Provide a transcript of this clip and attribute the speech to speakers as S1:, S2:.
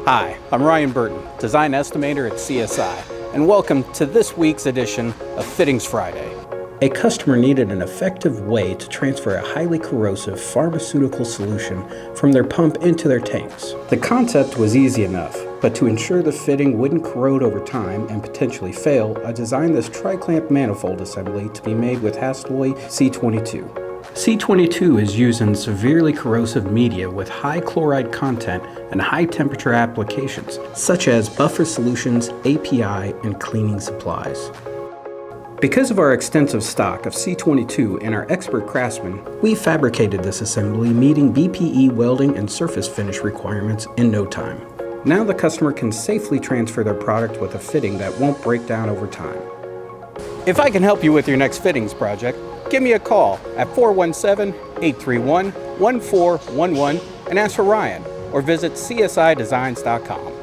S1: Hi, I'm Ryan Burton, Design Estimator at CSI, and welcome to this week's edition of Fittings Friday. A customer needed an effective way to transfer a highly corrosive pharmaceutical solution from their pump into their tanks. The concept was easy enough, but to ensure the fitting wouldn't corrode over time and potentially fail, I designed this tri-clamp manifold assembly to be made with Hastelloy C22. C22 is used in severely corrosive media with high chloride content and high temperature applications, such as buffer solutions, API, and cleaning supplies. Because of our extensive stock of C22 and our expert craftsmen, we fabricated this assembly meeting BPE welding and surface finish requirements in no time. Now the customer can safely transfer their product with a fitting that won't break down over time. If I can help you with your next fittings project, give me a call at 417-831-1411 and ask for Ryan, or visit csidesigns.com.